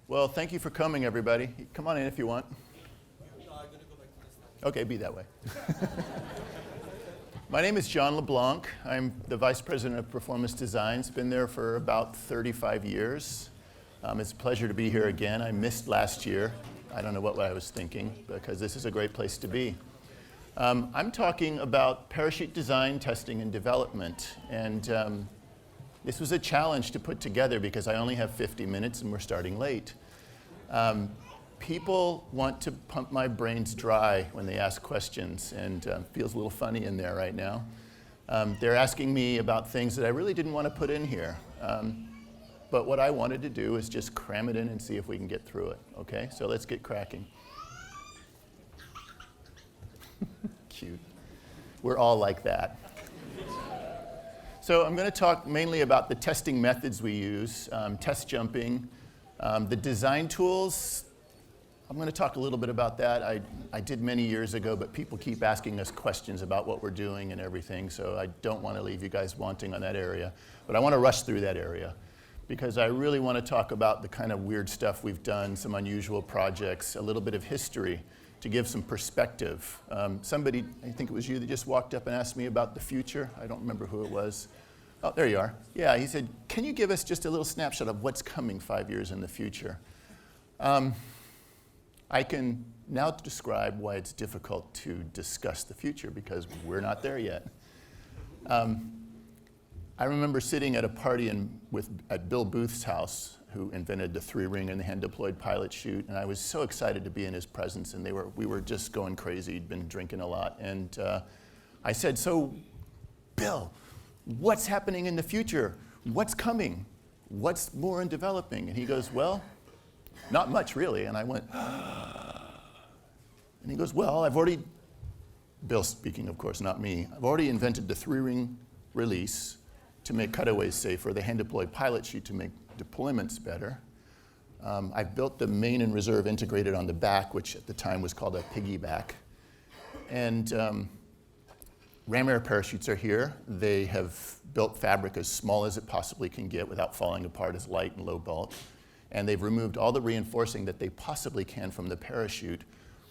Well, thank you for coming, everybody. Come on in if you want. No, I'm going to go back to this slide. Okay, be that way. My name is John LeBlanc. I'm the Vice President of Performance Designs. Been there for about 35 years. It's a pleasure to be here again. I missed last year. I don't know what I was thinking, because this is a great place to be. I'm talking about parachute design, testing, and development. And this was a challenge to put together because I only have 50 minutes and we're starting late. People want to pump my brains dry when they ask questions, and feels a little funny in there right now. They're asking me about things that I really didn't want to put in here. But what I wanted to do is just cram it in and see if we can get through it. Okay, so let's get cracking. Cute. We're all like that. So I'm going to talk mainly about the testing methods we use, test jumping, the design tools. I'm going to talk a little bit about that. I did many years ago, but people keep asking us questions about what we're doing and everything, so I don't want to leave you guys wanting on that area. But I want to rush through that area because I really want to talk about the kind of weird stuff we've done, some unusual projects, a little bit of history to give some perspective. Somebody, I think it was you that just walked up and asked me about the future. I don't remember who it was. Oh, there you are. Yeah, he said, can you give us just a little snapshot of what's coming 5 years in the future? I can now describe why it's difficult to discuss the future because we're not there yet. I remember sitting at a party at Bill Booth's house, who invented the 3-ring and the hand-deployed pilot chute, and I was so excited to be in his presence, and we were just going crazy. He'd been drinking a lot, and I said, so, Bill, what's happening in the future? What's coming? What's more in developing? And he goes, well, not much really. And I went, and he goes, well, Bill speaking, of course, not me, I've already invented the 3-ring release to make cutaways safer, the hand-deployed pilot chute to make deployments better. I've built the main and reserve integrated on the back, which at the time was called a piggyback. And ram air parachutes are here. They have built fabric as small as it possibly can get without falling apart, as light and low bulk. And they've removed all the reinforcing that they possibly can from the parachute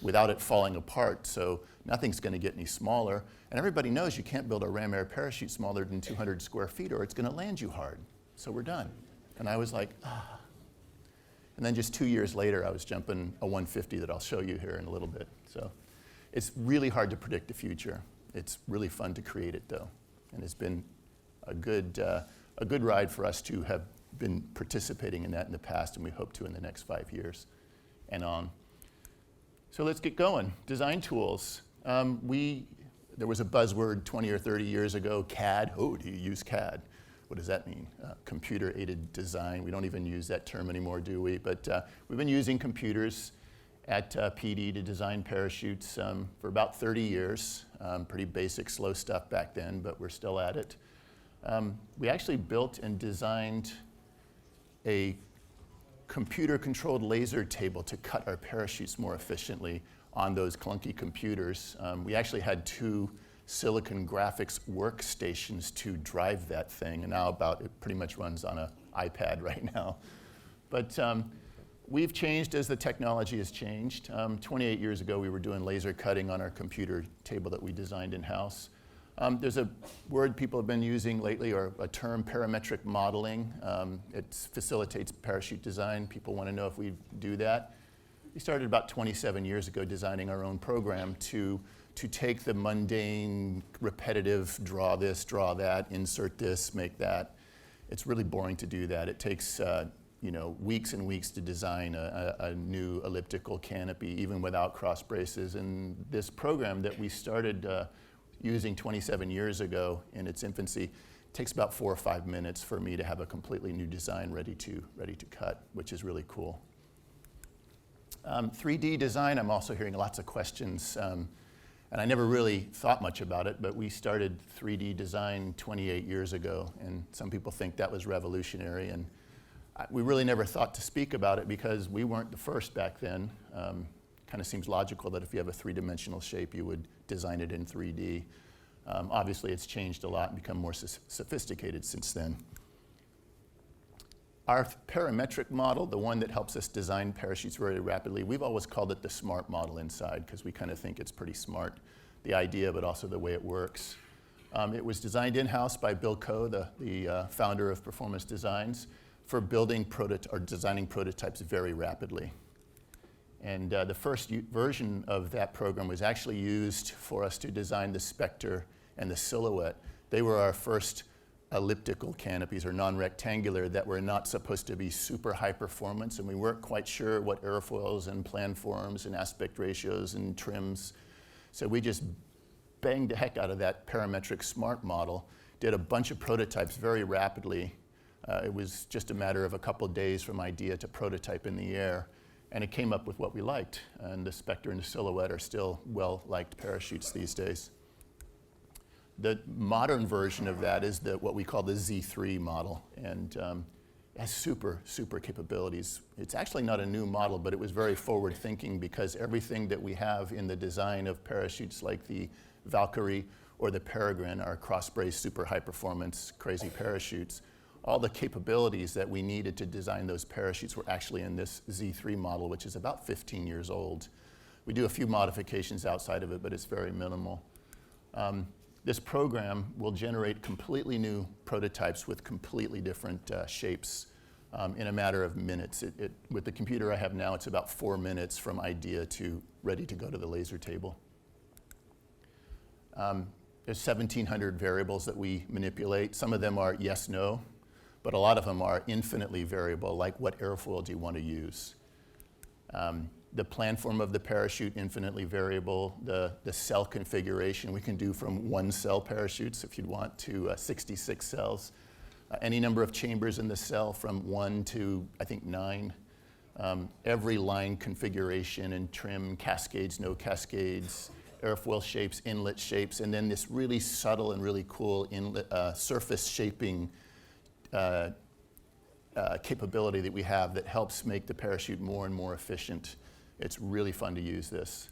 without it falling apart, so nothing's going to get any smaller. And everybody knows you can't build a ram air parachute smaller than 200 square feet or it's going to land you hard. So we're done. And I was like, ah. And then just 2 years later, I was jumping a 150 that I'll show you here in a little bit. So it's really hard to predict the future. It's really fun to create it, though. And it's been a good ride for us to have been participating in that in the past, and we hope to in the next 5 years and on. So let's get going. Design tools. There was a buzzword 20 or 30 years ago, CAD. Oh, do you use CAD? What does that mean? Computer-aided design. We don't even use that term anymore, do we? But we've been using computers at PD to design parachutes for about 30 years. Pretty basic, slow stuff back then, but we're still at it. We actually built and designed a computer-controlled laser table to cut our parachutes more efficiently on those clunky computers. We actually had 2 silicon graphics workstations to drive that thing, and now it pretty much runs on an iPad right now. But we've changed as the technology has changed. 28 years ago, we were doing laser cutting on our computer table that we designed in-house. There's a word people have been using lately, or a term, parametric modeling. It facilitates parachute design. People want to know if we do that. We started about 27 years ago designing our own program to take the mundane, repetitive, draw this, draw that, insert this, make that. It's really boring to do that. It takes weeks and weeks to design a new elliptical canopy, even without cross braces. And this program that we started using 27 years ago in its infancy takes about 4 or 5 minutes for me to have a completely new design ready to cut, which is really cool. 3D design, I'm also hearing lots of questions, and I never really thought much about it, but we started 3D design 28 years ago, and some people think that was revolutionary, and we really never thought to speak about it because we weren't the first back then. Kind of seems logical that if you have a 3-dimensional shape, you would design it in 3D. Obviously, it's changed a lot and become more sophisticated since then. Our parametric model, the one that helps us design parachutes very rapidly, we've always called it the smart model inside because we kind of think it's pretty smart, the idea, but also the way it works. It was designed in-house by Bill Coe, the founder of Performance Designs, for building or designing prototypes very rapidly. And the first version of that program was actually used for us to design the Spectre and the Silhouette. They were our first elliptical canopies, or non-rectangular, that were not supposed to be super high performance, and we weren't quite sure what airfoils and plan forms and aspect ratios and trims. So we just banged the heck out of that parametric smart model, did a bunch of prototypes very rapidly. It was just a matter of a couple of days from idea to prototype in the air, and it came up with what we liked. And the Spectre and the Silhouette are still well-liked parachutes these days. The modern version of that is what we call the Z3 model, and it has super capabilities. It's actually not a new model, but it was very forward-thinking because everything that we have in the design of parachutes like the Valkyrie or the Peregrine, our cross-brace super high-performance crazy parachutes, all the capabilities that we needed to design those parachutes were actually in this Z3 model, which is about 15 years old. We do a few modifications outside of it, but it's very minimal. This program will generate completely new prototypes with completely different shapes in a matter of minutes. With the computer I have now, it's about 4 minutes from idea to ready to go to the laser table. There's 1,700 variables that we manipulate. Some of them are yes, no, but a lot of them are infinitely variable, like what airfoil do you want to use? The plan form of the parachute, infinitely variable. The cell configuration, we can do from 1 cell parachutes, if you'd want, to 66 cells. Any number of chambers in the cell from 1 to, I think, 9. Every line configuration and trim, cascades, no cascades, airfoil shapes, inlet shapes, and then this really subtle and really cool inlet, surface shaping capability that we have that helps make the parachute more and more efficient. It's really fun to use this.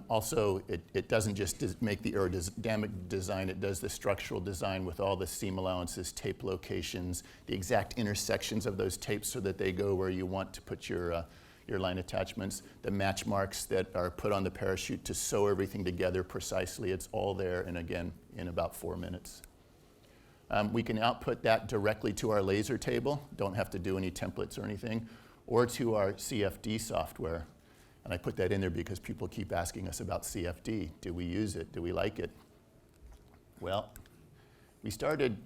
Also, it doesn't just make the aerodynamic design, it does the structural design with all the seam allowances, tape locations, the exact intersections of those tapes so that they go where you want to put your line attachments, the match marks that are put on the parachute to sew everything together precisely. It's all there, and again, in about 4 minutes. We can output that directly to our laser table, don't have to do any templates or anything, or to our CFD software. And I put that in there because people keep asking us about CFD. Do we use it? Do we like it? Well, we started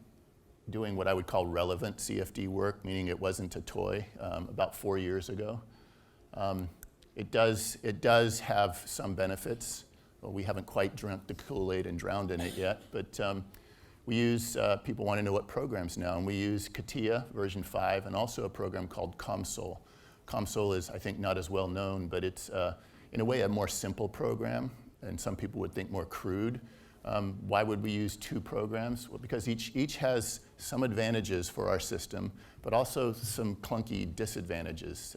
doing what I would call relevant CFD work, meaning it wasn't a toy, about 4 years ago. It does have some benefits. Well, we haven't quite drunk the Kool-Aid and drowned in it yet, but we use, people want to know what programs now, and we use CATIA version 5 and also a program called COMSOL. COMSOL is, I think, not as well known, but it's, in a way, a more simple program, and some people would think more crude. Why would we use 2 programs? Well, because each has some advantages for our system, but also some clunky disadvantages,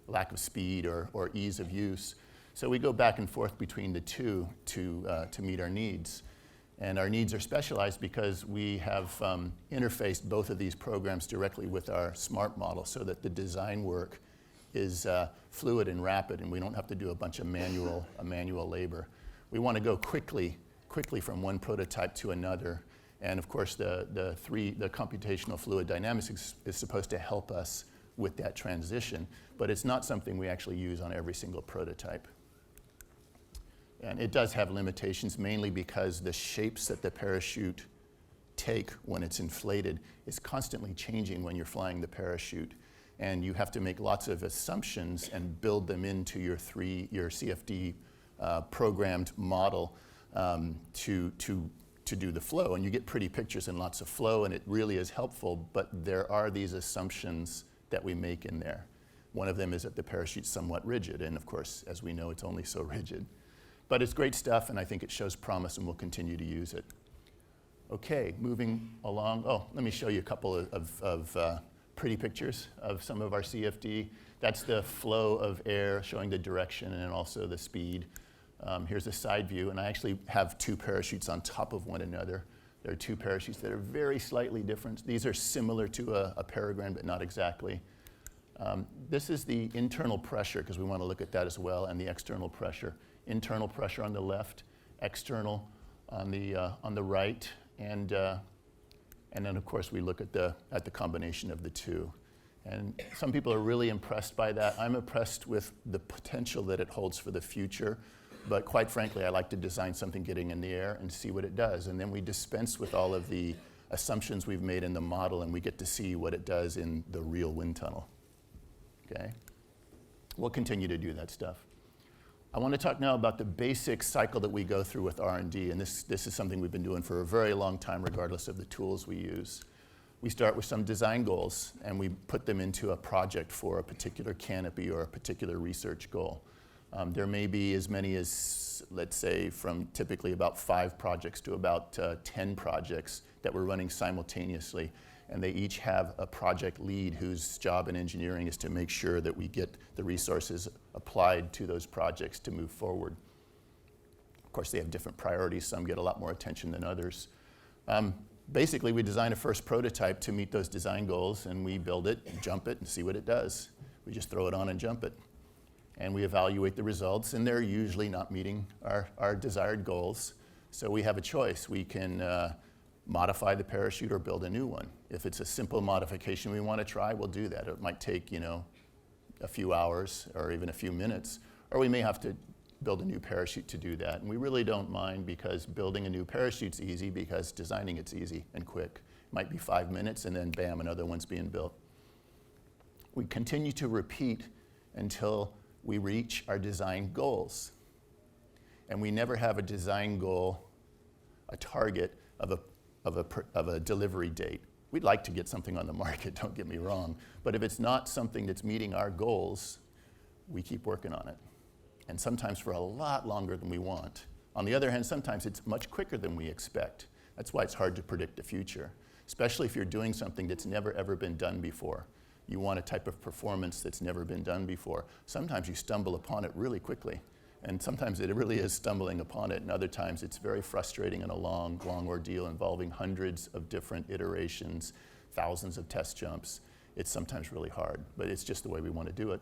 lack of speed or ease of use. So we go back and forth between the two to meet our needs. And our needs are specialized because we have interfaced both of these programs directly with our smart model so that the design work is fluid and rapid, and we don't have to do a bunch of manual labor. We want to go quickly from one prototype to another. And of course, the computational fluid dynamics is supposed to help us with that transition, but it's not something we actually use on every single prototype. And it does have limitations, mainly because the shapes that the parachute take when it's inflated is constantly changing when you're flying the parachute. And you have to make lots of assumptions and build them into your CFD programmed model to do the flow. And you get pretty pictures and lots of flow, and it really is helpful, but there are these assumptions that we make in there. One of them is that the parachute's somewhat rigid, and of course, as we know, it's only so rigid. But it's great stuff, and I think it shows promise, and we'll continue to use it. Okay, moving along. Oh, let me show you a couple of pretty pictures of some of our CFD. That's the flow of air showing the direction and also the speed. Here's a side view, and I actually have 2 parachutes on top of one another There are two parachutes that are very slightly different. These are similar to a peregrine, but not exactly. This is the internal pressure, because we want to look at that as well, and the external pressure. Internal pressure on the left, external on the right, and then of course we look at the combination of the two. And some people are really impressed by that. I'm impressed with the potential that it holds for the future, but quite frankly, I like to design something getting in the air and see what it does. And then we dispense with all of the assumptions we've made in the model, and we get to see what it does in the real wind tunnel. Okay? We'll continue to do that stuff. I want to talk now about the basic cycle that we go through with R&D, and this is something we've been doing for a very long time, regardless of the tools we use. We start with some design goals, and we put them into a project for a particular canopy or a particular research goal. There may be as many as, let's say, from typically about 5 projects to about 10 projects that we're running simultaneously. And they each have a project lead whose job in engineering is to make sure that we get the resources applied to those projects to move forward. Of course, they have different priorities. Some get a lot more attention than others. Basically, we design a first prototype to meet those design goals, and we build it, jump it, and see what it does. We just throw it on and jump it. And we evaluate the results, and they're usually not meeting our desired goals. So we have a choice. We can modify the parachute or build a new one. If it's a simple modification we want to try, we'll do that. It might take, a few hours or even a few minutes, or we may have to build a new parachute to do that. And we really don't mind, because building a new parachute's easy, because designing it's easy and quick. It might be 5 minutes, and then bam, another one's being built. We continue to repeat until we reach our design goals. And we never have a design goal, a target of a delivery date. We'd like to get something on the market, don't get me wrong, but if it's not something that's meeting our goals, we keep working on it. And sometimes for a lot longer than we want. On the other hand, sometimes it's much quicker than we expect. That's why it's hard to predict the future, especially if you're doing something that's never ever been done before. You want a type of performance that's never been done before. Sometimes you stumble upon it really quickly, and sometimes it really is stumbling upon it, and other times it's very frustrating and a long, long ordeal involving hundreds of different iterations, thousands of test jumps. It's sometimes really hard, but it's just the way we want to do it.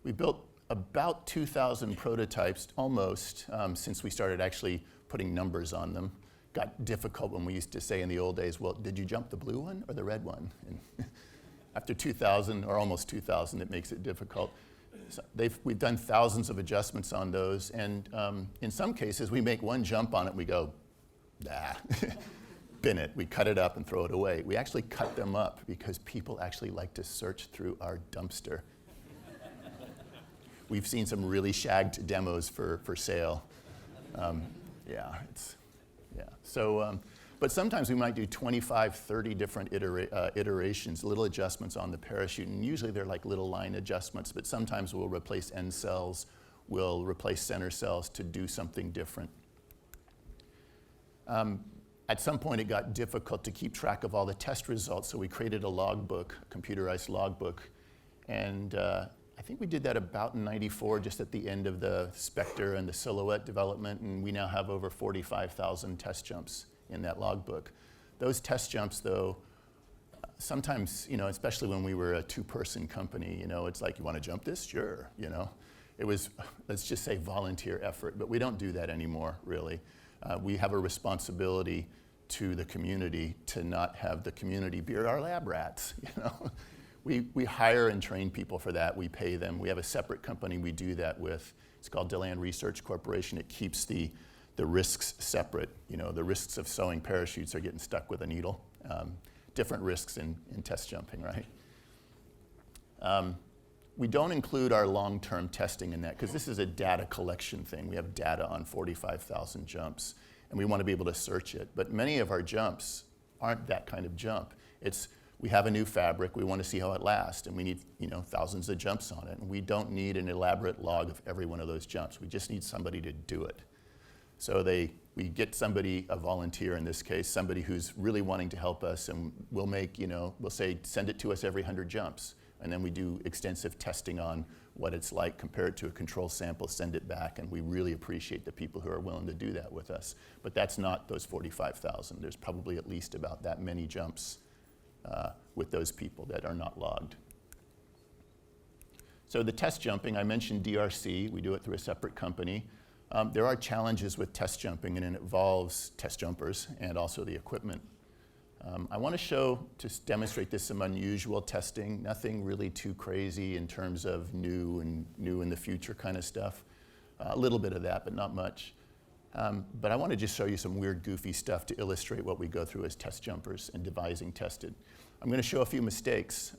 We built about 2,000 prototypes, almost, since we started actually putting numbers on them. Got difficult when we used to say in the old days, well, did you jump the blue one or the red one? And after 2,000, or almost 2,000, it makes it difficult. So we've done thousands of adjustments on those, and in some cases, we make one jump on it, we go, bin it. We cut it up and throw it away. We actually cut them up because people actually like to search through our dumpster. We've seen some really shagged demos for sale. So, but sometimes we might do 25, 30 different iterations, little adjustments on the parachute, and usually they're like little line adjustments, but sometimes we'll replace end cells, we'll replace center cells to do something different. At some point it got difficult to keep track of all the test results, so we created a logbook, a computerized logbook, and I think we did that about in '94, just at the end of the Spectre and the Silhouette development, and we now have over 45,000 test jumps in that logbook. Those test jumps, though, sometimes, especially when we were a 2-person company, it's like, you want to jump this? Sure, It was, let's just say, volunteer effort, but we don't do that anymore, really. We have a responsibility to the community to not have the community be our lab rats, We hire and train people for that. We pay them. We have a separate company we do that with. It's called DeLand Research Corporation. It keeps the risks separate. The risks of sewing parachutes are getting stuck with a needle. Different risks in test jumping, right? We don't include our long-term testing in that because this is a data collection thing. We have data on 45,000 jumps, and we want to be able to search it. But many of our jumps aren't that kind of jump. We have a new fabric, we want to see how it lasts, and we need thousands of jumps on it. And we don't need an elaborate log of every one of those jumps. We just need somebody to do it. So we get somebody, a volunteer in this case, somebody who's really wanting to help us, and we'll say, send it to us every 100 jumps. And then we do extensive testing on what it's like, compare it to a control sample, send it back, and we really appreciate the people who are willing to do that with us. But that's not those 45,000. There's probably at least about that many jumps with those people that are not logged. So the test jumping, I mentioned DRC. We do it through a separate company. There are challenges with test jumping, and it involves test jumpers and also the equipment. I want to show, to demonstrate this, some unusual testing, nothing really too crazy in terms of new in the future kind of stuff. A little bit of that, but not much. But I want to just show you some weird, goofy stuff to illustrate what we go through as test jumpers and devising tested. I'm going to show a few mistakes,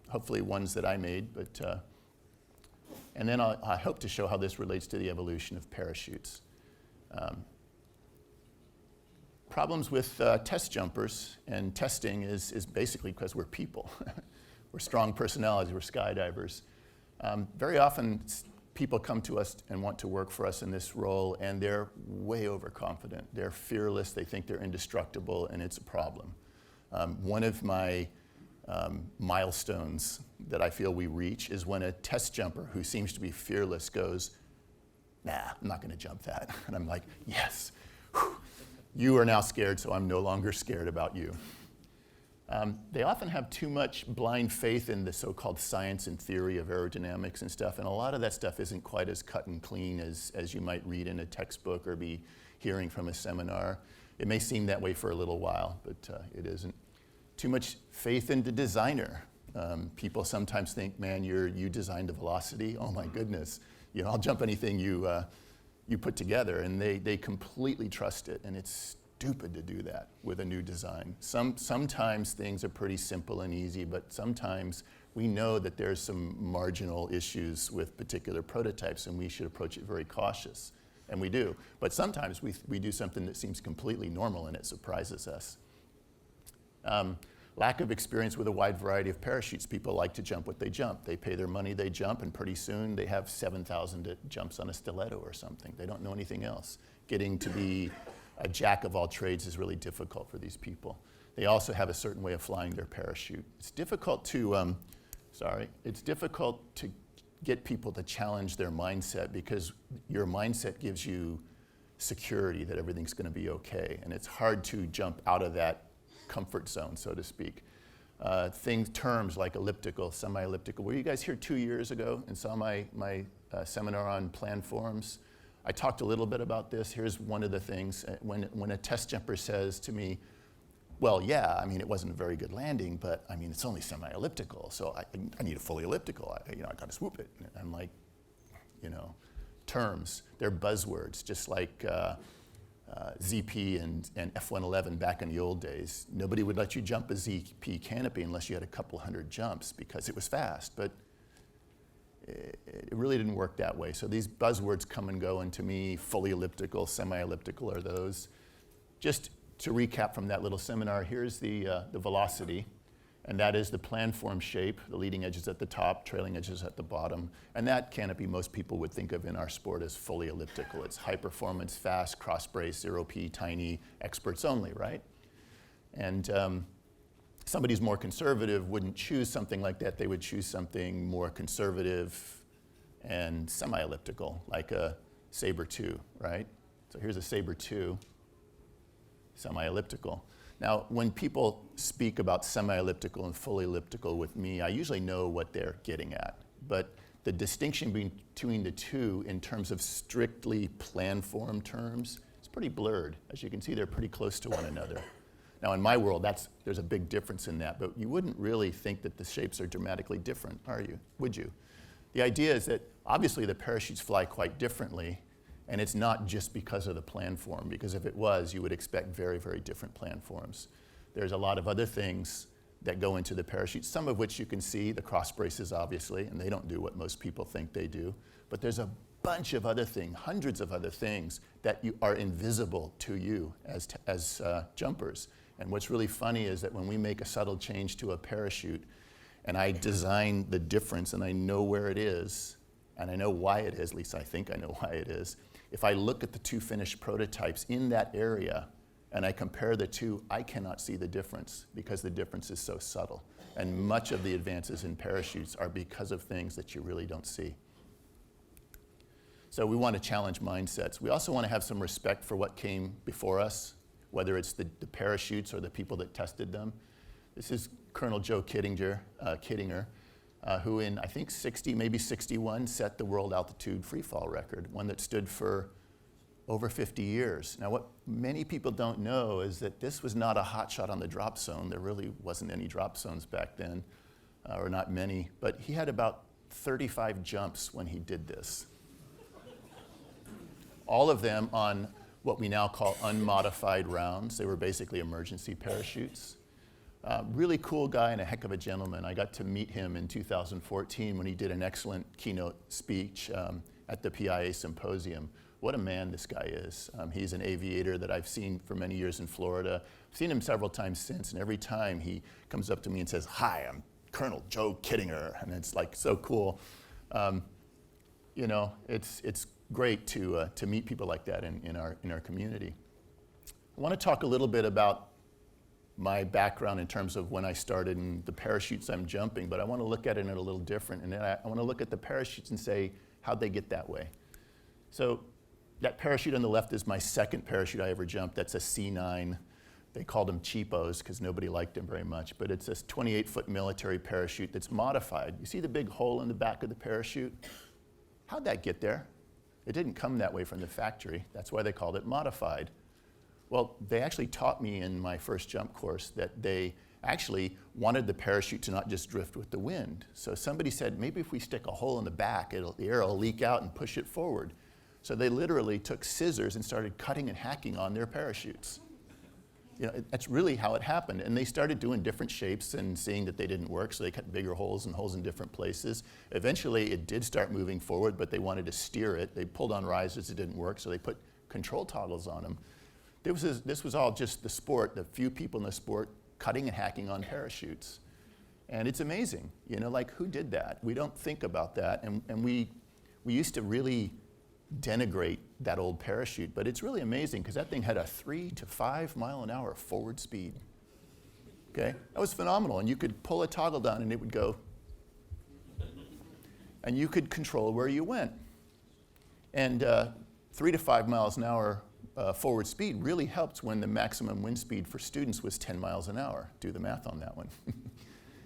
hopefully ones that I made, but and then I hope to show how this relates to the evolution of parachutes. Problems with test jumpers and testing is basically because we're people. We're strong personalities, we're skydivers. Very often people come to us and want to work for us in this role, and they're way overconfident. They're fearless, they think they're indestructible, and it's a problem. One of my milestones that I feel we reach is when a test jumper who seems to be fearless goes, nah, I'm not gonna jump that. And I'm like, yes, whew. You are now scared, so I'm no longer scared about you. They often have too much blind faith in the so-called science and theory of aerodynamics and stuff, and a lot of that stuff isn't quite as cut and clean as you might read in a textbook or be hearing from a seminar. It may seem that way for a little while, but it isn't. Too much faith in the designer. People sometimes think, man, you designed the velocity. Oh my goodness, I'll jump anything you put together, and they completely trust it, and it's stupid to do that with a new design. Sometimes things are pretty simple and easy, but sometimes we know that there's some marginal issues with particular prototypes, and we should approach it very cautious, and we do. But sometimes we do something that seems completely normal, and it surprises us. Lack of experience with a wide variety of parachutes. People like to jump what they jump. They pay their money, they jump, and pretty soon they have 7,000 jumps on a stiletto or something. They don't know anything else. Getting to be a jack of all trades is really difficult for these people. They also have a certain way of flying their parachute. It's difficult to, it's difficult to get people to challenge their mindset, because your mindset gives you security that everything's going to be okay, and it's hard to jump out of that comfort zone, so to speak. Terms like elliptical, semi-elliptical. Were you guys here 2 years ago and saw my seminar on planforms? I talked a little bit about this. Here's one of the things. When a test jumper says to me, well, yeah, I mean, it wasn't a very good landing, but I mean, it's only semi-elliptical, so I need a fully elliptical. I got to swoop it. And I'm like, terms. They're buzzwords, just like ZP and F111 back in the old days. Nobody would let you jump a ZP canopy unless you had a couple hundred jumps because it was fast, but it really didn't work that way. So these buzzwords come and go, and to me, fully elliptical, semi-elliptical are those. Just to recap from that little seminar, here's the velocity, and that is the planform shape. The leading edge is at the top, trailing edge is at the bottom, and that canopy most people would think of in our sport as fully elliptical. It's high performance, fast, cross brace, 0P, tiny, experts only, right? And somebody who's more conservative wouldn't choose something like that. They would choose something more conservative and semi-elliptical, like a Sabre 2, right? So here's a Sabre 2, semi-elliptical. Now, when people speak about semi-elliptical and fully elliptical with me, I usually know what they're getting at. But the distinction between the two in terms of strictly planform terms is pretty blurred. As you can see, they're pretty close to one another. Now, in my world, there's a big difference in that, but you wouldn't really think that the shapes are dramatically different, are you? Would you? The idea is that obviously the parachutes fly quite differently, and it's not just because of the planform, because if it was, you would expect very, very different planforms. There's a lot of other things that go into the parachute, some of which you can see, the cross braces obviously, and they don't do what most people think they do, but there's a bunch of other things, hundreds of other things that are invisible to you as jumpers. And what's really funny is that when we make a subtle change to a parachute, and I design the difference, and I know where it is, and I know why it is, at least I think I know why it is, if I look at the two finished prototypes in that area, and I compare the two, I cannot see the difference because the difference is so subtle. And much of the advances in parachutes are because of things that you really don't see. So we want to challenge mindsets. We also want to have some respect for what came before us, whether it's the parachutes or the people that tested them. This is Colonel Joe Kittinger, who in, I think, 60, maybe 61, set the world altitude freefall record, one that stood for over 50 years. Now, what many people don't know is that this was not a hot shot on the drop zone. There really wasn't any drop zones back then, or not many, but he had about 35 jumps when he did this. All of them on what we now call unmodified rounds. They were basically emergency parachutes. Really cool guy and a heck of a gentleman. I got to meet him in 2014 when he did an excellent keynote speech at the PIA Symposium. What a man this guy is. He's an aviator that I've seen for many years in Florida. I've seen him several times since, and every time he comes up to me and says, "Hi, I'm Colonel Joe Kittinger," and it's like so cool. You know, it's great to meet people like that in our community. I want to talk a little bit about my background in terms of when I started and the parachutes I'm jumping, but I want to look at it in a little different, and then I want to look at the parachutes and say, how'd they get that way? So that parachute on the left is my second parachute I ever jumped. That's a C9. They called them cheapos because nobody liked them very much, but it's a 28-foot military parachute that's modified. You see the big hole in the back of the parachute? How'd that get there? It didn't come that way from the factory. That's why they called it modified. Well, they actually taught me in my first jump course that they actually wanted the parachute to not just drift with the wind. So somebody said, maybe if we stick a hole in the back, the air will leak out and push it forward. So they literally took scissors and started cutting and hacking on their parachutes. You know, that's really how it happened. And they started doing different shapes and seeing that they didn't work, so they cut bigger holes and holes in different places. Eventually, it did start moving forward, but they wanted to steer it. They pulled on risers, it didn't work, so they put control toggles on them. This was all just the sport, the few people in the sport cutting and hacking on parachutes. And it's amazing, you know, like who did that? We don't think about that, and we used to really denigrate that old parachute, but it's really amazing because that thing had a 3 to 5 mile an hour forward speed. Okay, that was phenomenal, and you could pull a toggle down and it would go, and you could control where you went. And 3 to 5 miles an hour forward speed really helped when the maximum wind speed for students was 10 miles an hour. Do the math on that one.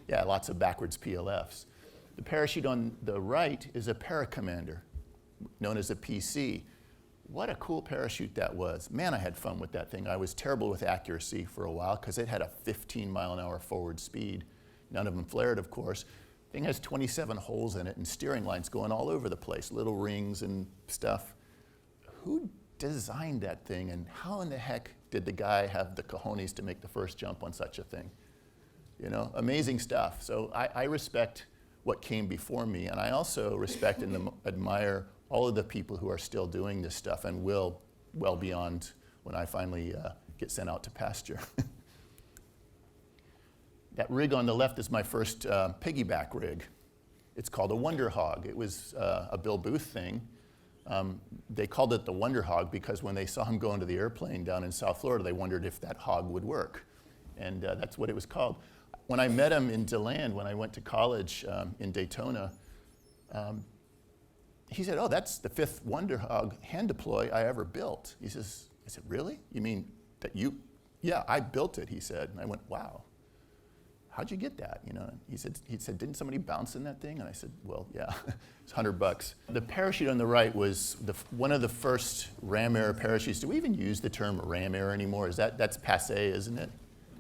Yeah, lots of backwards PLFs. The parachute on the right is a paracommander, known as a PC. What a cool parachute that was. Man, I had fun with that thing. I was terrible with accuracy for a while because it had a 15 mile an hour forward speed. None of them flared, of course. The thing has 27 holes in it and steering lines going all over the place, little rings and stuff. Who designed that thing, and how in the heck did the guy have the cojones to make the first jump on such a thing? You know, amazing stuff. So I respect what came before me, and I also respect and admire all of the people who are still doing this stuff and will well beyond when I finally get sent out to pasture. That rig on the left is my first piggyback rig. It's called a Wonder Hog. It was a Bill Booth thing. They called it the Wonder Hog because when they saw him go into the airplane down in South Florida, they wondered if that hog would work. And that's what it was called. When I met him in DeLand, when I went to college in Daytona, he said, "Oh, that's the 5th Wonder Hog hand deploy I ever built." He says, I said, "Really? You mean that you?" "Yeah, I built it," he said. And I went, "Wow. How'd you get that?" You know, he said, "Didn't somebody bounce in that thing?" And I said, "Well, yeah, it's $100. The parachute on the right was one of the first ram air parachutes. Do we even use the term ram air anymore? That's passé, isn't it?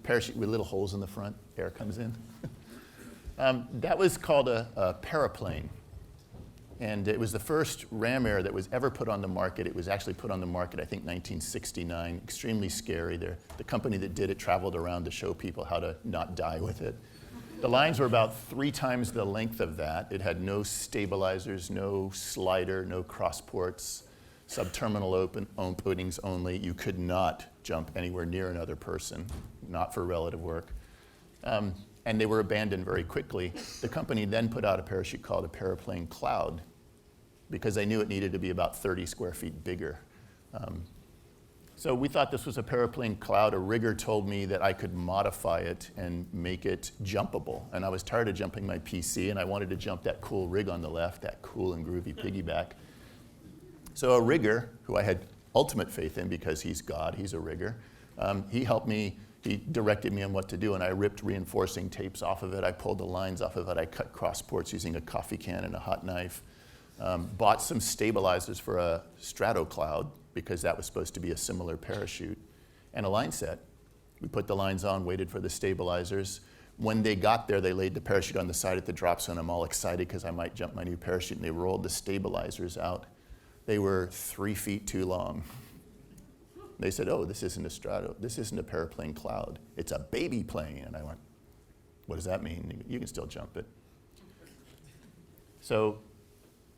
Parachute with little holes in the front, air comes in. That was called a paraplane. And it was the first ram air that was ever put on the market. It was actually put on the market, I think, 1969. Extremely scary. The company that did it traveled around to show people how to not die with it. The lines were about 3 times the length of that. It had no stabilizers, no slider, no cross ports, subterminal openings only. You could not jump anywhere near another person, not for relative work. And they were abandoned very quickly. The company then put out a parachute called a Paraplane Cloud because they knew it needed to be about 30 square feet bigger. So we thought this was a paraplane cloud. A rigger told me that I could modify it and make it jumpable. And I was tired of jumping my PC, and I wanted to jump that cool rig on the left, that cool and groovy piggyback. So a rigger, who I had ultimate faith in because he's God, he's a rigger, he helped me, he directed me on what to do, and I ripped reinforcing tapes off of it. I pulled the lines off of it. I cut cross ports using a coffee can and a hot knife. Bought some stabilizers for a strato cloud, because that was supposed to be a similar parachute, and a line set. We put the lines on, waited for the stabilizers. When they got there, they laid the parachute on the side at the drop zone. I'm all excited because I might jump my new parachute, and they rolled the stabilizers out. They were 3 feet too long. They said, oh, this isn't a strato, this isn't a paraplane cloud, it's a baby plane. And I went, what does that mean? You can still jump it. So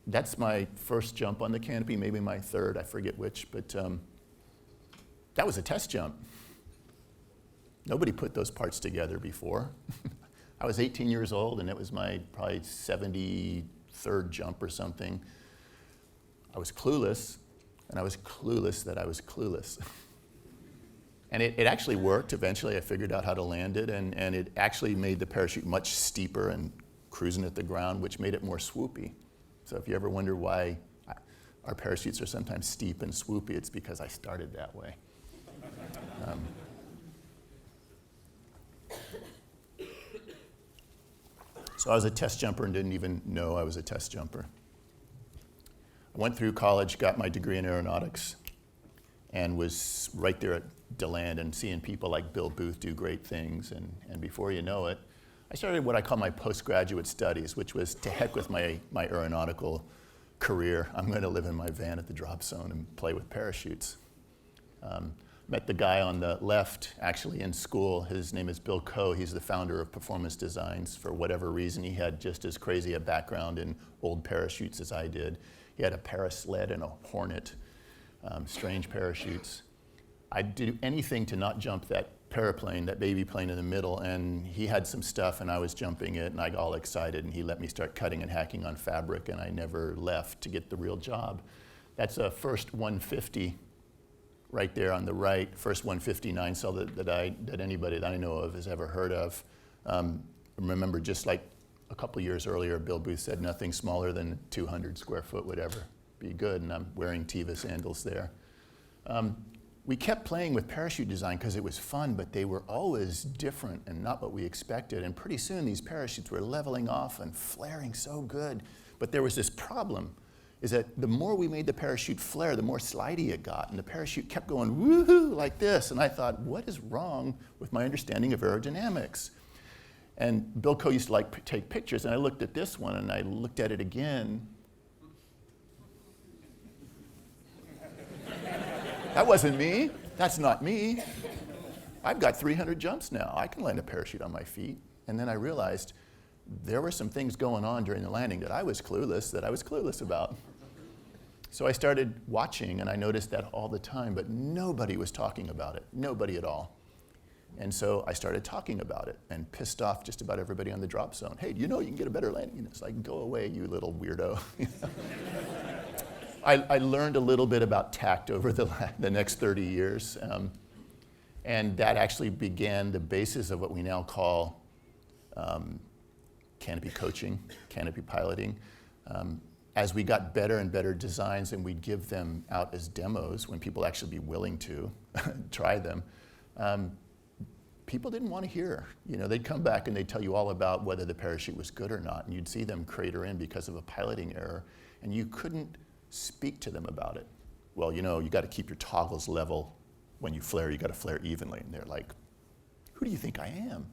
that's my first jump on the canopy, maybe my third, I forget which, but that was a test jump. Nobody put those parts together before. I was 18 years old, and it was my probably 73rd jump or something. I was clueless, and I was clueless that I was clueless. And it actually worked. Eventually, I figured out how to land it, and it actually made the parachute much steeper and cruising at the ground, which made it more swoopy. So if you ever wonder why our parachutes are sometimes steep and swoopy, it's because I started that way. So I was a test jumper and didn't even know I was a test jumper. I went through college, got my degree in aeronautics, and was right there at DeLand and seeing people like Bill Booth do great things. And before you know it, I started what I call my postgraduate studies, which was to heck with my aeronautical career. I'm going to live in my van at the drop zone and play with parachutes. Met the guy on the left actually in school. His name is Bill Coe. He's the founder of Performance Designs. For whatever reason, he had just as crazy a background in old parachutes as I did. He had a Parasled and a Hornet, strange parachutes. I'd do anything to not jump that paraplane, that baby plane in the middle, and he had some stuff and I was jumping it and I got all excited and he let me start cutting and hacking on fabric, and I never left to get the real job. That's a first 150 right there on the right, first 159 cell that anybody that I know of has ever heard of. Remember, just like a couple years earlier, Bill Booth said nothing smaller than 200 square foot would ever be good, and I'm wearing Teva sandals there. We kept playing with parachute design because it was fun, but they were always different and not what we expected. And pretty soon these parachutes were leveling off and flaring so good. But there was this problem, is that the more we made the parachute flare, the more slidey it got. And the parachute kept going woohoo like this. And I thought, what is wrong with my understanding of aerodynamics? And Bill Coe used to like take pictures, and I looked at this one and I looked at it again. That wasn't me. That's not me. I've got 300 jumps now. I can land a parachute on my feet. And then I realized there were some things going on during the landing that I was clueless about. So I started watching, and I noticed that all the time, but nobody was talking about it, nobody at all. And so I started talking about it and pissed off just about everybody on the drop zone. Hey, you can get a better landing. And it's like, go away, you little weirdo. I learned a little bit about tact over the next 30 years. And that actually began the basis of what we now call canopy coaching, canopy piloting. As we got better and better designs and we'd give them out as demos when people actually be willing to try them, people didn't want to hear. They'd come back and they'd tell you all about whether the parachute was good or not, and you'd see them crater in because of a piloting error, and you couldn't speak to them about it. Well, you got to keep your toggles level. When you flare, you got to flare evenly. And they're like, who do you think I am?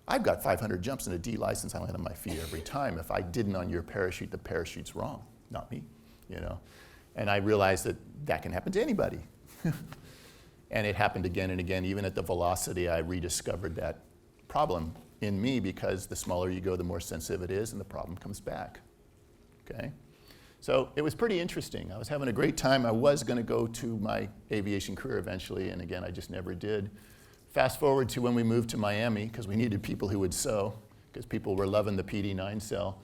I've got 500 jumps and a D license. I land on my feet every time. If I didn't on your parachute, the parachute's wrong, not me, And I realized that can happen to anybody. And it happened again and again. Even at the velocity, I rediscovered that problem in me, because the smaller you go, the more sensitive it is, and the problem comes back, okay? So it was pretty interesting. I was having a great time. I was going to go to my aviation career eventually, and again, I just never did. Fast forward to when we moved to Miami, because we needed people who would sew, because people were loving the PD9 cell.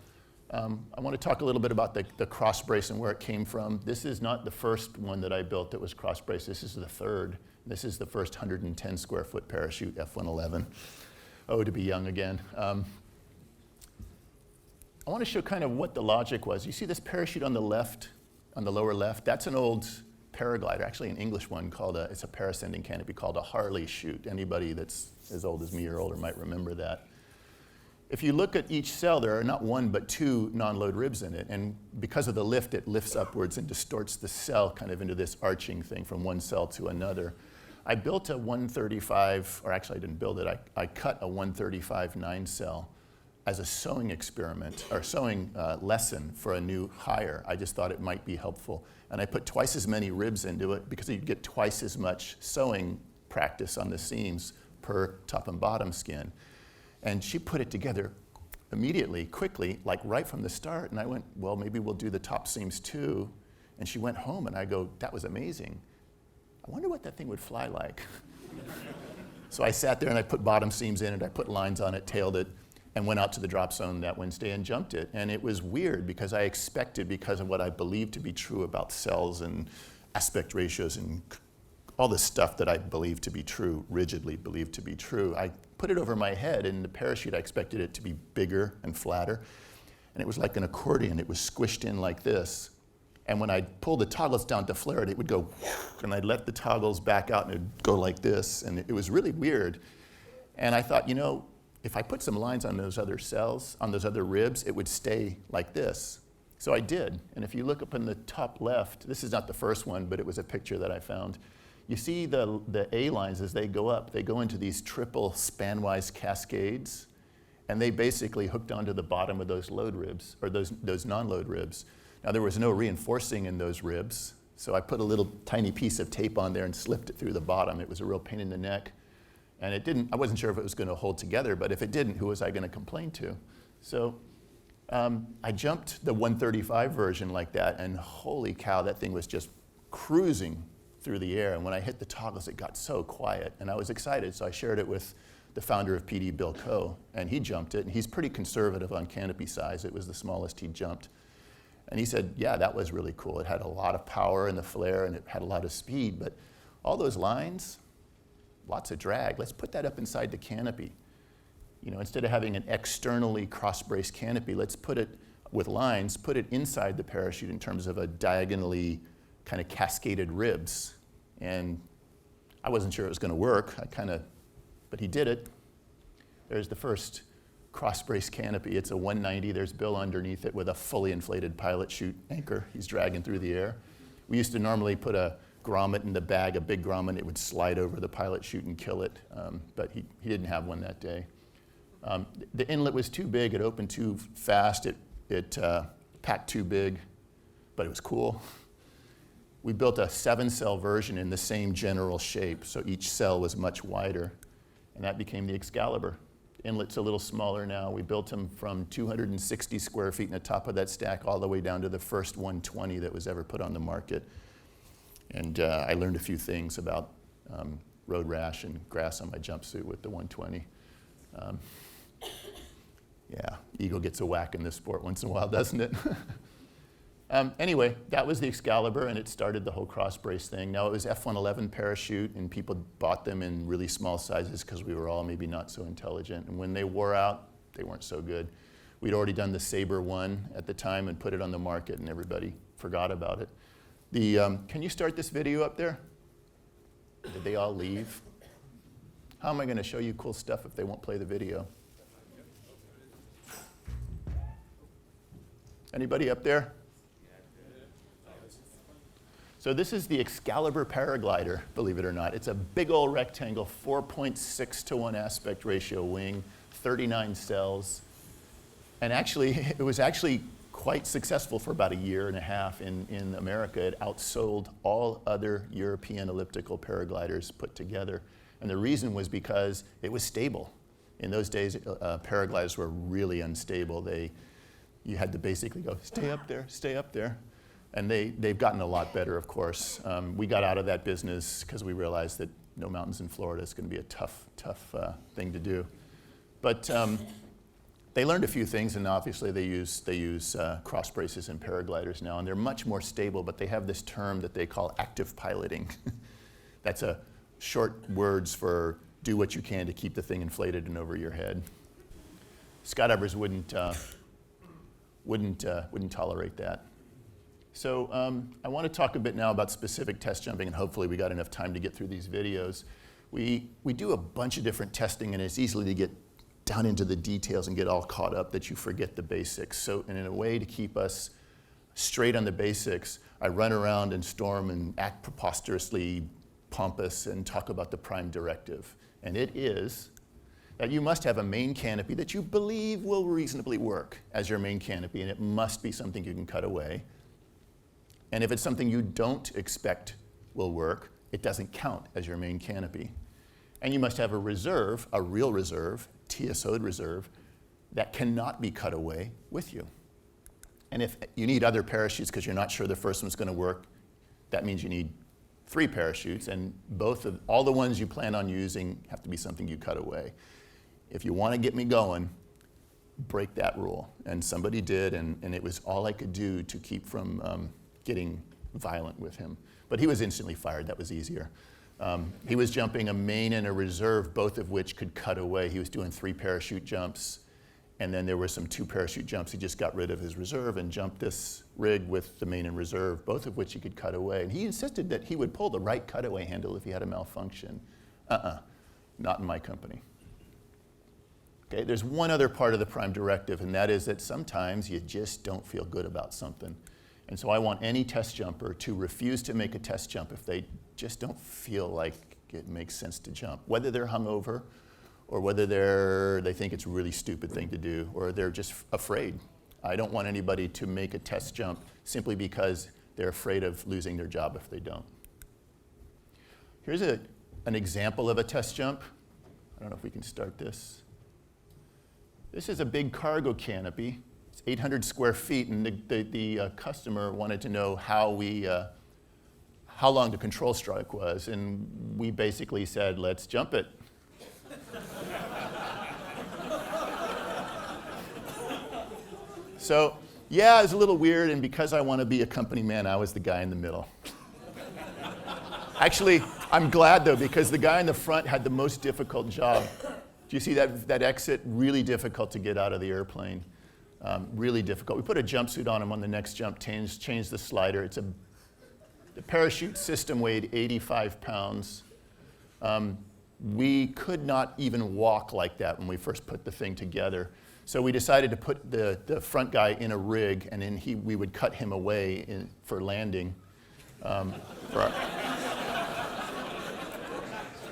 I want to talk a little bit about the cross brace and where it came from. This is not the first one that I built that was cross brace. This is the third. This is the first 110 square foot parachute, F111. Oh, to be young again. I want to show kind of what the logic was. You see this parachute on the left, on the lower left? That's an old paraglider, actually an English one called it's a parascending canopy called a Harley chute. Anybody that's as old as me or older might remember that. If you look at each cell, there are not one but two non-load ribs in it, and because of the lift, it lifts upwards and distorts the cell kind of into this arching thing from one cell to another. I built a 135, or actually I didn't build it, I cut a 135 9 cell as a sewing experiment, or sewing lesson for a new hire. I just thought it might be helpful. And I put twice as many ribs into it because you'd get twice as much sewing practice on the seams per top and bottom skin. And she put it together immediately, quickly, like right from the start. And I went, well, maybe we'll do the top seams too. And she went home and I go, that was amazing. I wonder what that thing would fly like. So I sat there and I put bottom seams in it, I put lines on it, tailed it, and went out to the drop zone that Wednesday and jumped it. And it was weird because I expected, because of what I believed to be true about cells and aspect ratios and all the stuff that I believed to be true, rigidly believed to be true, I put it over my head, and the parachute, I expected it to be bigger and flatter. And it was like an accordion. It was squished in like this. And when I pulled the toggles down to flare it, it would go, and I'd let the toggles back out, and it would go like this. And it was really weird. And I thought, you know, if I put some lines on those other cells, on those other ribs, it would stay like this. So I did. And if you look up in the top left, this is not the first one, but it was a picture that I found. You see the A lines as they go up, they go into these triple spanwise cascades, and they basically hooked onto the bottom of those load ribs, or those non-load ribs. Now there was no reinforcing in those ribs, so I put a little tiny piece of tape on there and slipped it through the bottom. It was a real pain in the neck. And it didn't, I wasn't sure if it was going to hold together, but if it didn't, who was I going to complain to? So I jumped the 135 version like that, and holy cow, that thing was just cruising through the air. And when I hit the toggles, it got so quiet, and I was excited, so I shared it with the founder of PD, Bill Coe, and he jumped it, and he's pretty conservative on canopy size. It was the smallest he jumped. And he said, yeah, that was really cool. It had a lot of power in the flare, and it had a lot of speed, but all those lines, lots of drag. Let's put that up inside the canopy. You know, instead of having an externally cross-braced canopy, let's put it with lines, put it inside the parachute in terms of a diagonally kind of cascaded ribs. And I wasn't sure it was going to work. But he did it. There's the first cross-braced canopy. It's a 190. There's Bill underneath it with a fully inflated pilot chute anchor. He's dragging through the air. We used to normally put a grommet in the bag, a big grommet. It would slide over the pilot chute and kill it, but he didn't have one that day. The inlet was too big. It opened too fast. It packed too big, but it was cool. We built a 7-cell version in the same general shape, so each cell was much wider, and that became the Excalibur. The inlet's a little smaller now. We built them from 260 square feet in the top of that stack all the way down to the first 120 that was ever put on the market. And I learned a few things about road rash and grass on my jumpsuit with the 120. Yeah, ego gets a whack in this sport once in a while, doesn't it? Anyway, that was the Excalibur, and it started the whole cross brace thing. Now, it was F111 parachute, and people bought them in really small sizes because we were all maybe not so intelligent. And when they wore out, they weren't so good. We'd already done the Sabre 1 at the time and put it on the market, and everybody forgot about it. Can you start this video up there? Did they all leave? How am I going to show you cool stuff if they won't play the video? Anybody up there? So this is the Excalibur paraglider, believe it or not. It's a big old rectangle, 4.6 to 1 aspect ratio wing, 39 cells. And actually, it was actually quite successful for about a year and a half in America. It outsold all other European elliptical paragliders put together. And the reason was because it was stable. In those days, paragliders were really unstable. You had to basically go, stay up there, stay up there. And they've gotten a lot better, of course. We got out of that business because we realized that no mountains in Florida is going to be a tough thing to do. But they learned a few things, and obviously they use cross braces and paragliders now, and they're much more stable, but they have this term that they call active piloting. That's a short words for do what you can to keep the thing inflated and over your head. Skydivers wouldn't tolerate that. So I want to talk a bit now about specific test jumping, and hopefully we got enough time to get through these videos. We do a bunch of different testing, and it's easy to get down into the details and get all caught up that you forget the basics. So and in a way to keep us straight on the basics, I run around and storm and act preposterously pompous and talk about the prime directive. And it is that you must have a main canopy that you believe will reasonably work as your main canopy, and it must be something you can cut away. And if it's something you don't expect will work, it doesn't count as your main canopy. And you must have a reserve, a real reserve, TSO'd reserve, that cannot be cut away with you. And if you need other parachutes because you're not sure the first one's going to work, that means you need 3 parachutes, and all the ones you plan on using have to be something you cut away. If you want to get me going, break that rule. And somebody did, and it was all I could do to keep from getting violent with him. But he was instantly fired. That was easier. He was jumping a main and a reserve, both of which could cut away. He was doing 3 parachute jumps, and then there were some 2 parachute jumps. He just got rid of his reserve and jumped this rig with the main and reserve, both of which he could cut away. And he insisted that he would pull the right cutaway handle if he had a malfunction. Not in my company. Okay, there's one other part of the prime directive, and that is that sometimes you just don't feel good about something. And so I want any test jumper to refuse to make a test jump if they just don't feel like it makes sense to jump, whether they're hungover or whether they think it's a really stupid thing to do, or they're just afraid. I don't want anybody to make a test jump simply because they're afraid of losing their job if they don't. Here's an example of a test jump. I don't know if we can start this. This is a big cargo canopy. It's 800 square feet, and the customer wanted to know how long the control strike was, and we basically said, let's jump it. So, yeah, it was a little weird, and because I want to be a company man, I was the guy in the middle. Actually, I'm glad, though, because the guy in the front had the most difficult job. Do you see that exit? Really difficult to get out of the airplane. Really difficult. We put a jumpsuit on him on the next jump, changed the slider. The parachute system weighed 85 pounds. We could not even walk like that when we first put the thing together. So we decided to put the front guy in a rig, and then we would cut him away for landing.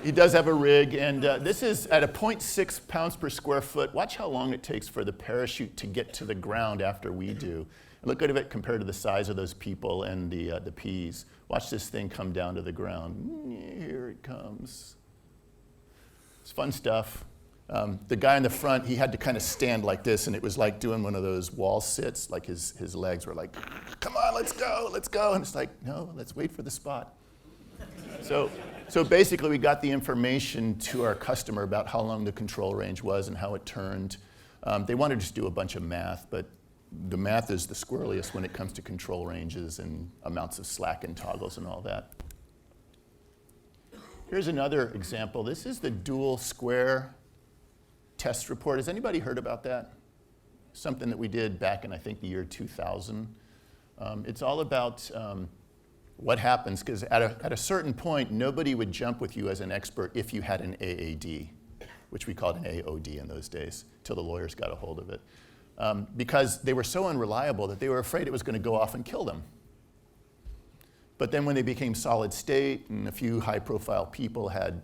He does have a rig, and this is at a 0.6 pounds per square foot. Watch how long it takes for the parachute to get to the ground after we do. Look at it compared to the size of those people and the peas. Watch this thing come down to the ground. Here it comes. It's fun stuff. The guy in the front, he had to kind of stand like this, and it was like doing one of those wall sits, like his legs were like, come on, let's go. And it's like, no, let's wait for the spot. So basically, we got the information to our customer about how long the control range was and how it turned. They wanted to just do a bunch of math, but the math is the squirreliest when it comes to control ranges and amounts of slack and toggles and all that. Here's another example. This is the dual square test report. Has anybody heard about that? Something that we did back in, I think, the year 2000. It's all about what happens, because at a certain point, nobody would jump with you as an expert if you had an AAD, which we called an AOD in those days, till the lawyers got a hold of it. Because they were so unreliable that they were afraid it was going to go off and kill them. But then when they became solid state, and a few high-profile people had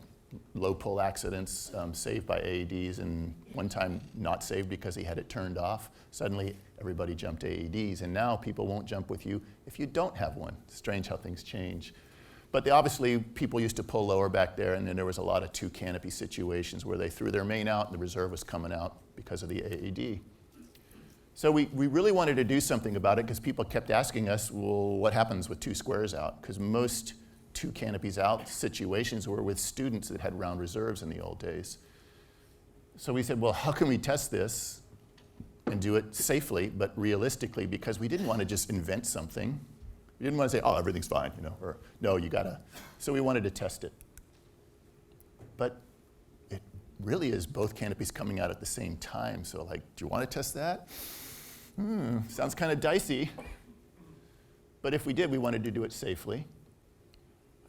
low pull accidents saved by AEDs, and one time not saved because he had it turned off, suddenly everybody jumped AEDs, and now people won't jump with you if you don't have one. It's strange how things change. But obviously, people used to pull lower back there, and then there was a lot of 2 canopy situations where they threw their main out and the reserve was coming out because of the AED. So we really wanted to do something about it because people kept asking us, well, what happens with 2 squares out? Because most 2 canopies out situations were with students that had round reserves in the old days. So we said, well, how can we test this? and do it safely, but realistically, because we didn't want to just invent something. We didn't want to say, oh, everything's fine, you know, or no, you gotta. So we wanted to test it. But it really is both canopies coming out at the same time. So like, do you want to test that? Sounds kind of dicey. But if we did, we wanted to do it safely.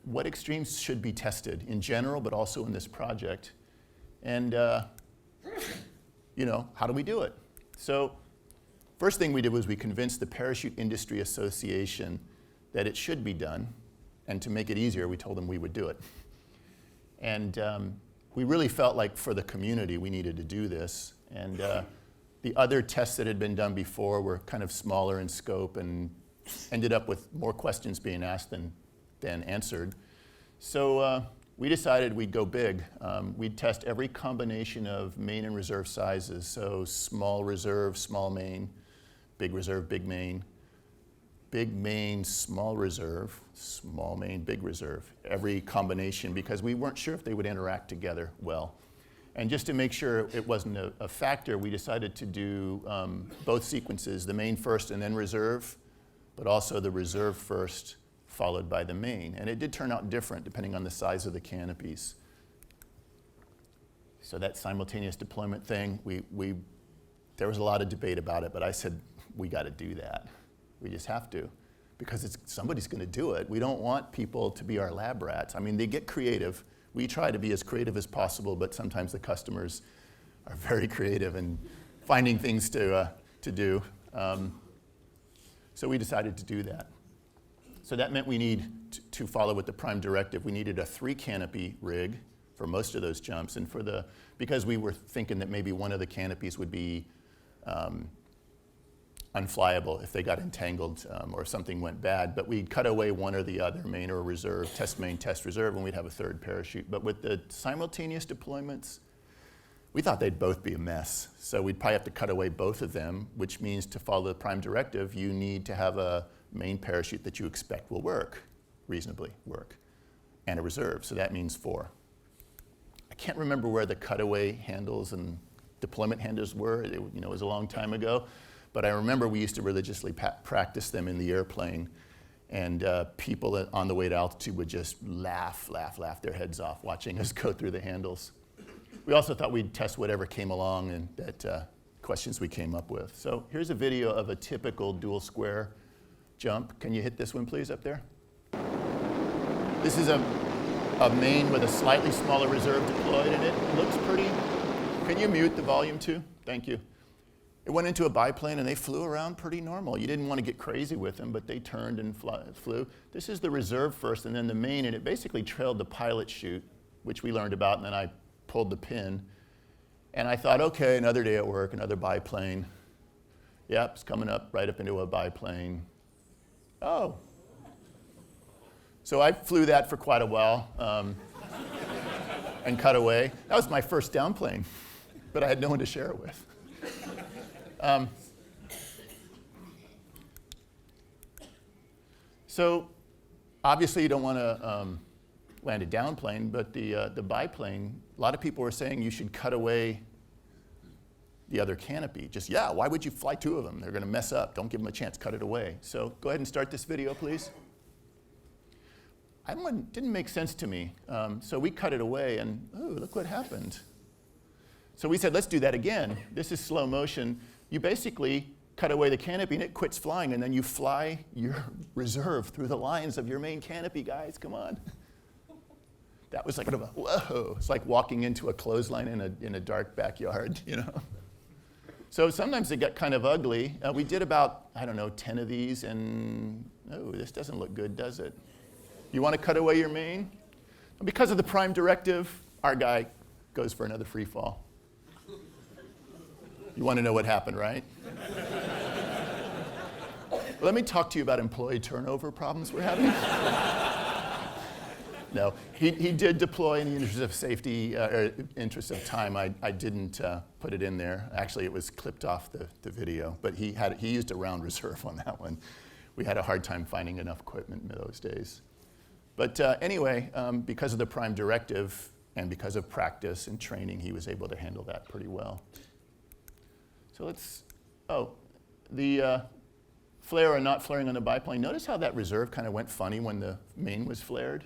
What extremes should be tested in general, but also in this project? And you know, how do we do it? So first thing we did was we convinced the Parachute Industry Association that it should be done. And to make it easier, we told them we would do it. And we really felt like for the community, we needed to do this. And the other tests that had been done before were kind of smaller in scope and ended up with more questions being asked than answered. So we decided we'd go big. We'd test every combination of main and reserve sizes. So small reserve, small main, big reserve, big main, small reserve, small main, big reserve. Every combination, because we weren't sure if they would interact together well. And just to make sure it wasn't a factor, we decided to do both sequences, the main first and then reserve, but also the reserve first, followed by the main. And it did turn out different depending on the size of the canopies. So that simultaneous deployment thing, there was a lot of debate about it, but I said, we got to do that. We just have to, because somebody's going to do it. We don't want people to be our lab rats. I mean, they get creative. We try to be as creative as possible, but sometimes the customers are very creative in finding things to do. So we decided to do that. So that meant we need to follow with the prime directive. We needed a 3-canopy rig for most of those jumps, and because we were thinking that maybe one of the canopies would be unflyable if they got entangled or something went bad. But we'd cut away one or the other, main or reserve, test main, test reserve, and we'd have a third parachute. But with the simultaneous deployments, we thought they'd both be a mess. So we'd probably have to cut away both of them, which means to follow the prime directive, you need to have a main parachute that you expect will reasonably work, and a reserve. So that means 4. I can't remember where the cutaway handles and deployment handles were. It was a long time ago. But I remember we used to religiously practice them in the airplane, and people on the way to altitude would just laugh their heads off watching us go through the handles. We also thought we'd test whatever came along and that questions we came up with. So here's a video of a typical dual square jump. Can you hit this one, please, up there? This is a main with a slightly smaller reserve deployed, and it looks pretty. Can you mute the volume too? Thank you. It went into a biplane, and they flew around pretty normal. You didn't want to get crazy with them, but they turned and flew. This is the reserve first, and then the main, and it basically trailed the pilot chute, which we learned about, and then I pulled the pin. And I thought, okay, another day at work, another biplane. Yep, it's coming up right up into a biplane. Oh. So I flew that for quite a while and cut away. That was my first downplane, but I had no one to share it with. So obviously you don't want to land a downplane, but the biplane, a lot of people were saying you should cut away the other canopy. Why would you fly 2 of them? They're going to mess up. Don't give them a chance. Cut it away. So go ahead and start this video, please. It didn't make sense to me. So we cut it away, and look what happened. So we said, let's do that again. This is slow motion. You basically cut away the canopy, and it quits flying, and then you fly your reserve through the lines of your main canopy, guys. Come on. That was like, whoa. It's like walking into a clothesline in a dark backyard, you know. So sometimes it got kind of ugly. We did about, 10 of these, and this doesn't look good, does it? You want to cut away your main? Because of the prime directive, our guy goes for another free fall. You want to know what happened, right? Let me talk to you about employee turnover problems we're having. No, he did deploy in the interest of safety, or interest of time. I didn't put it in there. Actually, it was clipped off the video, but he used a round reserve on that one. We had a hard time finding enough equipment in those days. But anyway, because of the prime directive and because of practice and training, he was able to handle that pretty well. So let's Oh, the flare or not flaring on the biplane. Notice how that reserve kind of went funny when the main was flared?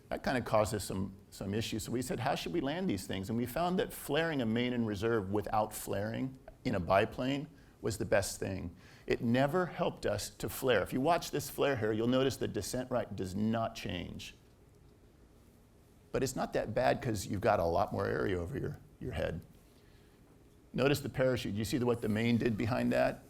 That kind of caused us some issues. So we said, how should we land these things? And we found that flaring a main and reserve without flaring in a biplane was the best thing. It never helped us to flare. If you watch this flare here, you'll notice the descent right does not change. But it's not that bad because you've got a lot more area over your head. Notice the parachute. You see what the main did behind that?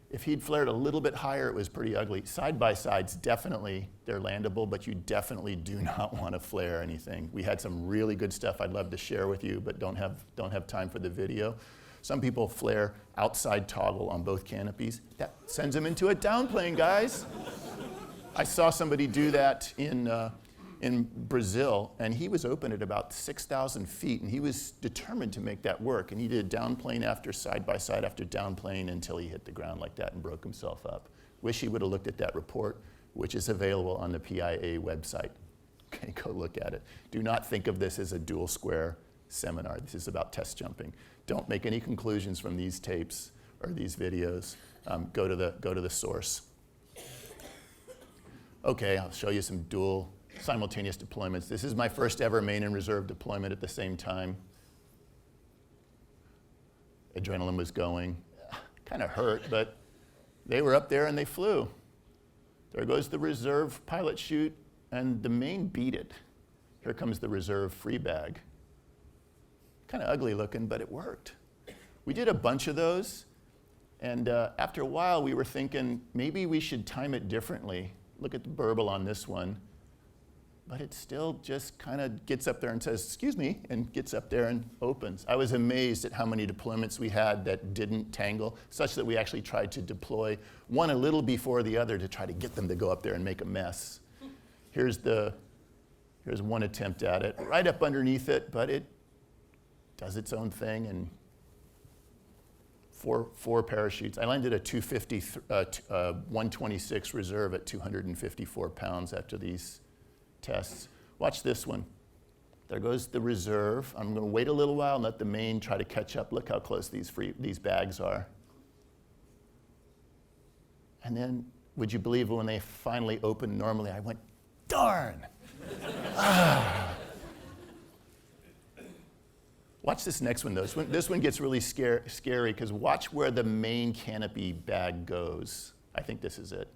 If he'd flared a little bit higher, it was pretty ugly. Side-by-sides, definitely, they're landable, but you definitely do not want to flare anything. We had some really good stuff I'd love to share with you, but don't have time for the video. Some people flare outside toggle on both canopies. That sends them into a downplane, guys. I saw somebody do that in Brazil, and he was open at about 6,000 feet, and he was determined to make that work. And he did downplane after side-by-side after downplane until he hit the ground like that and broke himself up. Wish he would have looked at that report, which is available on the PIA website. Okay, go look at it. Do not think of this as a dual square seminar. This is about test jumping. Don't make any conclusions from these tapes or these videos. Go to the source. Okay, I'll show you some dual simultaneous deployments. This is my first ever main and reserve deployment at the same time. Adrenaline was going. Kind of hurt, but they were up there and they flew. There goes the reserve pilot chute, and the main beat it. Here comes the reserve free bag. Kind of ugly looking, but it worked. We did a bunch of those, and after a while we were thinking maybe we should time it differently. Look at the burble on this one. But it still just kind of gets up there and says, excuse me, and gets up there and opens. I was amazed at how many deployments we had that didn't tangle, such that we actually tried to deploy one a little before the other to try to get them to go up there and make a mess. Here's one attempt at it, right up underneath it, but it does its own thing, and four parachutes. I landed a 126 reserve at 254 pounds after these tests. Watch this one. There goes the reserve. I'm going to wait a little while and let the main try to catch up. Look how close these bags are. And then, would you believe when they finally opened normally, I went, darn! Watch this next one, though. This one gets really scary because watch where the main canopy bag goes. I think this is it.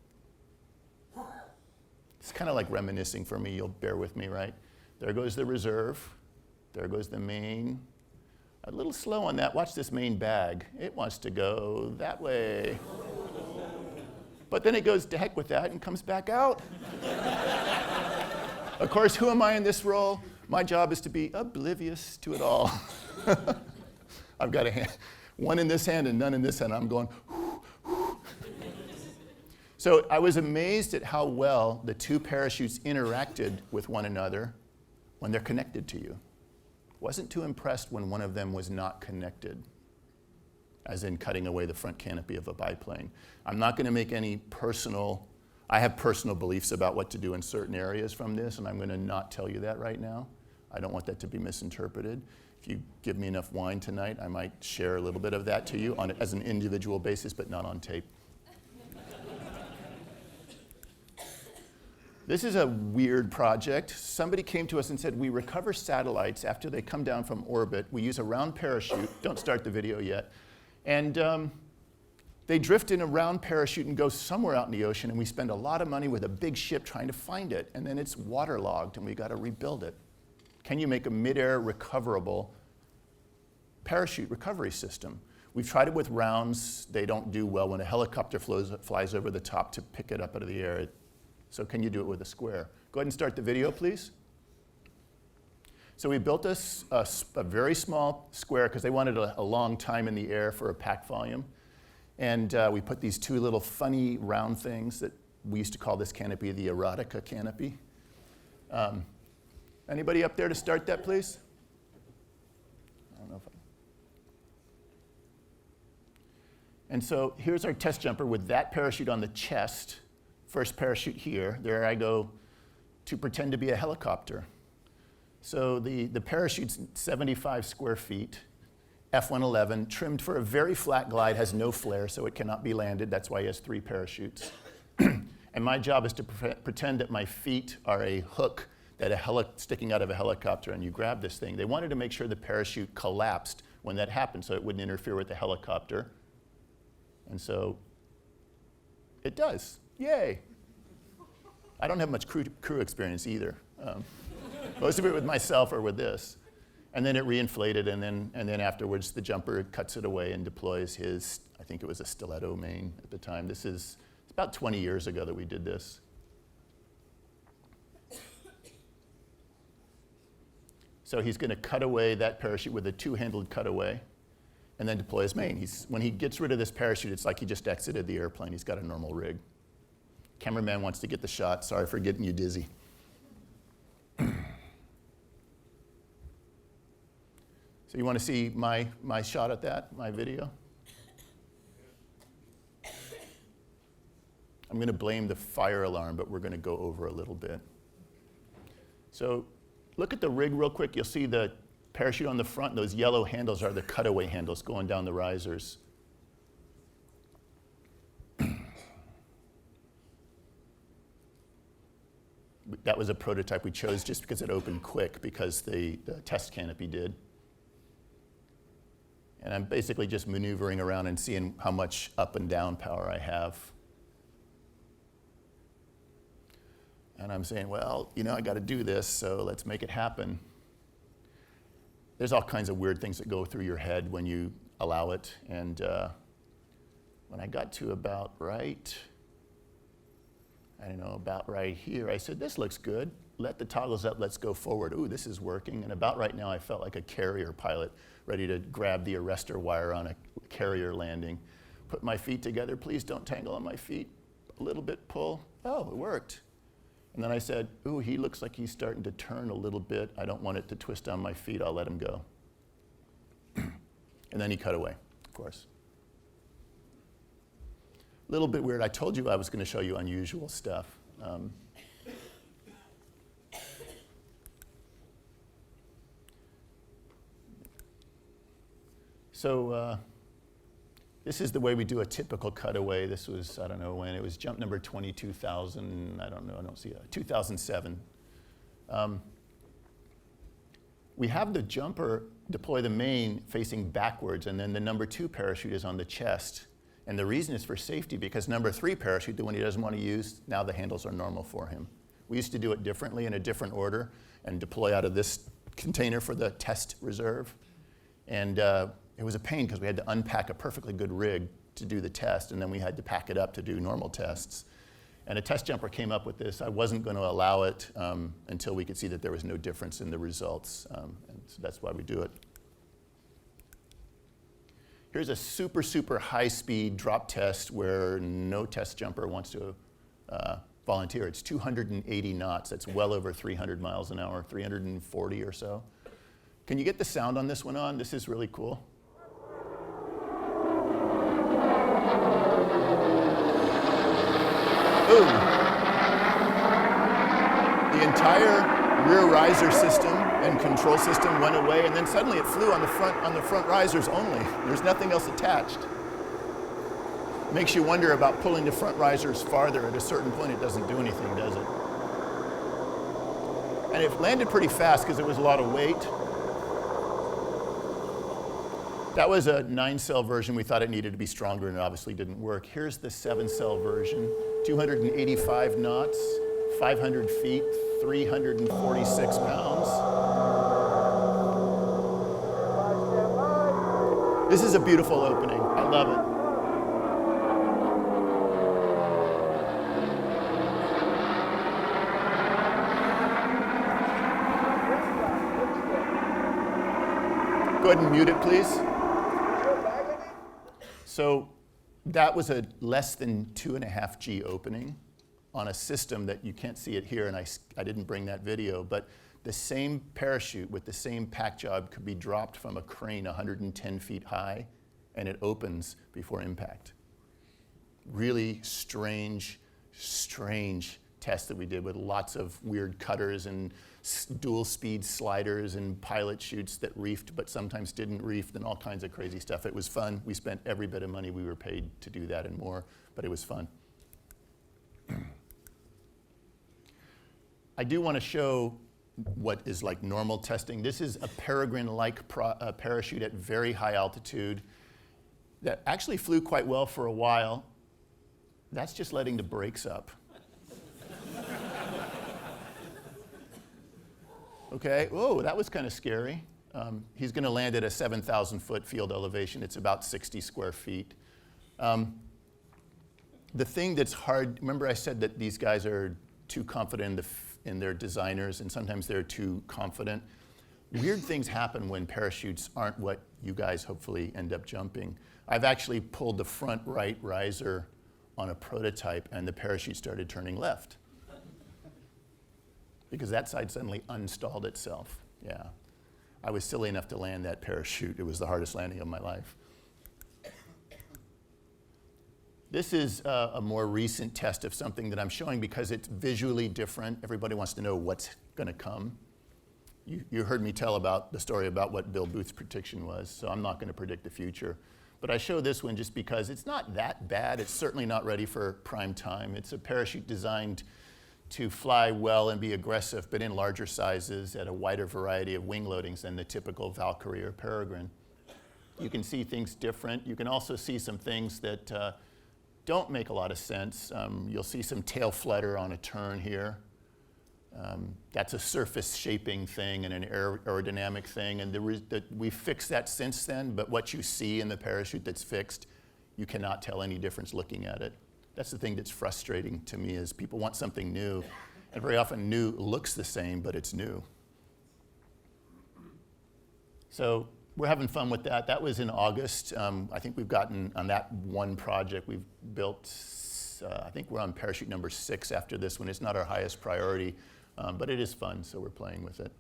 It's kind of like reminiscing for me. You'll bear with me, right? There goes the reserve. There goes the main. A little slow on that. Watch this main bag. It wants to go that way. But then it goes to heck with that and comes back out. Of course, who am I in this role? My job is to be oblivious to it all. I've got a hand, one in this hand and none in this hand. I'm going, whoo, whoo. So I was amazed at how well the two parachutes interacted with one another when they're connected to you. Wasn't too impressed when one of them was not connected, as in cutting away the front canopy of a biplane. I'm not going to make any I have personal beliefs about what to do in certain areas from this, and I'm going to not tell you that right now. I don't want that to be misinterpreted. If you give me enough wine tonight, I might share a little bit of that to you as an individual basis, but not on tape. This is a weird project. Somebody came to us and said, we recover satellites after they come down from orbit. We use a round parachute. Don't start the video yet. And they drift in a round parachute and go somewhere out in the ocean, and we spend a lot of money with a big ship trying to find it, and then it's waterlogged, and we got to rebuild it. Can you make a midair recoverable parachute recovery system? We've tried it with rounds. They don't do well when a helicopter flies over the top to pick it up out of the air. So can you do it with a square? Go ahead and start the video, please. So we built a very small square because they wanted a long time in the air for a pack volume. And we put these two little funny round things that we used to call this canopy the erotica canopy. Anybody up there to start that, please? I don't know if And so here's our test jumper with that parachute on the chest. First parachute here. There I go to pretend to be a helicopter. So the parachute's 75 square feet. F-111, trimmed for a very flat glide, has no flare, so it cannot be landed. That's why he has 3 parachutes. And my job is to pretend that my feet are a hook sticking out of a helicopter, and you grab this thing. They wanted to make sure the parachute collapsed when that happened so it wouldn't interfere with the helicopter. And so it does. Yay. I don't have much crew experience either. Most of it with myself or with this. And then it reinflated, and then afterwards the jumper cuts it away and deploys his, I think it was a stiletto main at the time. It's about 20 years ago that we did this. So he's going to cut away that parachute with a 2-handled cutaway and then deploy his main. When he gets rid of this parachute, it's like he just exited the airplane. He's got a normal rig. Cameraman wants to get the shot. Sorry for getting you dizzy. So you want to see my shot at that, my video? I'm going to blame the fire alarm, but we're going to go over a little bit. So look at the rig real quick. You'll see the parachute on the front. Those yellow handles are the cutaway handles going down the risers. That was a prototype we chose just because it opened quick, because the test canopy did. And I'm basically just maneuvering around and seeing how much up and down power I have. And I'm saying, well, I got to do this, so let's make it happen. There's all kinds of weird things that go through your head when you allow it. And when I got to about right here, I said, this looks good. Let the toggles up, let's go forward. Ooh, this is working. And about right now, I felt like a carrier pilot ready to grab the arrestor wire on a carrier landing. Put my feet together. Please don't tangle on my feet. A little bit pull. Oh, it worked. And then I said, ooh, he looks like he's starting to turn a little bit. I don't want it to twist on my feet. I'll let him go. And then he cut away, of course. A little bit weird. I told you I was going to show you unusual stuff. This is the way we do a typical cutaway. This was, I don't know when, it was jump number 22,000, I don't know, I don't see it, 2007. We have the jumper deploy the main facing backwards, and then the number 2 parachute is on the chest. And the reason is for safety, because number 3 parachute, the one he doesn't want to use, now the handles are normal for him. We used to do it differently in a different order and deploy out of this container for the test reserve. And it was a pain because we had to unpack a perfectly good rig to do the test, and then we had to pack it up to do normal tests. And a test jumper came up with this. I wasn't going to allow it until we could see that there was no difference in the results, and so that's why we do it. Here's a super, super high-speed drop test where no test jumper wants to volunteer. It's 280 knots. That's well over 300 miles an hour, 340 or so. Can you get the sound on this one on? This is really cool. Ooh. The entire rear riser system and control system went away, and then suddenly it flew on the front risers only. There's nothing else attached. Makes you wonder about pulling the front risers farther. At a certain point, it doesn't do anything, does it? And it landed pretty fast because it was a lot of weight. That was a 9-cell version. We thought it needed to be stronger, and it obviously didn't work. Here's the 7-cell version, 285 knots, 500 feet, 346 pounds. This is a beautiful opening. I love it. Go ahead and mute it, please. So that was a less than 2.5 G opening on a system that you can't see it here, and I didn't bring that video, but the same parachute with the same pack job could be dropped from a crane 110 feet high, and it opens before impact. Really strange test that we did with lots of weird cutters and dual speed sliders and pilot chutes that reefed but sometimes didn't reef, and all kinds of crazy stuff. It was fun. We spent every bit of money we were paid to do that and more, but it was fun. I do want to show what is like normal testing. This is a peregrine-like parachute at very high altitude that actually flew quite well for a while. That's just letting the brakes up. Okay, whoa, that was kind of scary. He's going to land at a 7,000 foot field elevation. It's about 60 square feet. The thing that's hard, remember I said that these guys are too confident in their designers, and sometimes they're too confident. Weird things happen when parachutes aren't what you guys hopefully end up jumping. I've actually pulled the front right riser on a prototype, and the parachute started turning left because that side suddenly unstalled itself. Yeah, I was silly enough to land that parachute. It was the hardest landing of my life. This is a more recent test of something that I'm showing because it's visually different. Everybody wants to know what's going to come. You heard me tell about the story about what Bill Booth's prediction was, so I'm not going to predict the future. But I show this one just because it's not that bad. It's certainly not ready for prime time. It's a parachute designed to fly well and be aggressive, but in larger sizes at a wider variety of wing loadings than the typical Valkyrie or Peregrine. You can see things different. You can also see some things that don't make a lot of sense. You'll see some tail flutter on a turn here. That's a surface shaping thing and an aerodynamic thing, and we fixed that since then, but what you see in the parachute that's fixed, you cannot tell any difference looking at it. That's the thing that's frustrating to me is people want something new, and very often new looks the same, but it's new. So we're having fun with that. That was in August. I think we've gotten, on that one project, we've built, I think we're on parachute number 6 after this one. It's not our highest priority, but it is fun, so we're playing with it.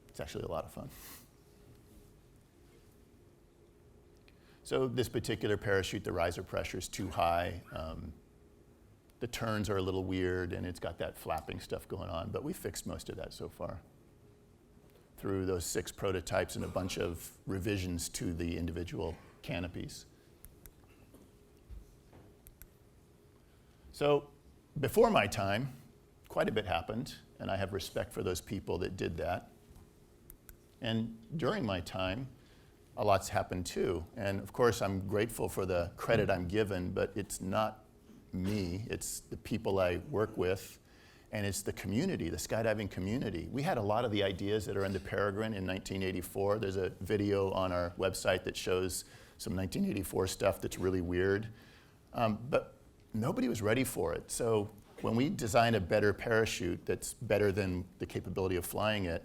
It's actually a lot of fun. So this particular parachute, the riser pressure is too high. The turns are a little weird, and it's got that flapping stuff going on, but we fixed most of that so far through those 6 prototypes and a bunch of revisions to the individual canopies. So before my time, quite a bit happened, and I have respect for those people that did that. And during my time, a lot's happened too. And of course, I'm grateful for the credit I'm given, but it's not me, it's the people I work with, and it's the community, the skydiving community. We had a lot of the ideas that are in the Peregrine in 1984. There's a video on our website that shows some 1984 stuff that's really weird. But nobody was ready for it. So when we design a better parachute that's better than the capability of flying it,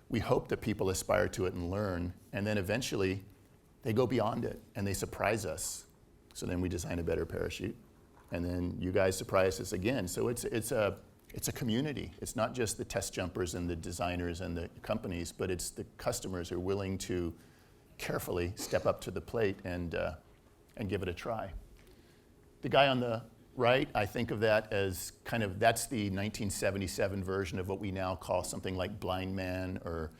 we hope that people aspire to it and learn, and then eventually they go beyond it and they surprise us. So then we design a better parachute, and then you guys surprise us again. So it's a community. It's not just the test jumpers and the designers and the companies, but it's the customers who are willing to carefully step up to the plate and give it a try. The guy on the right, I think of that as kind of, that's the 1977 version of what we now call something like Blind Man or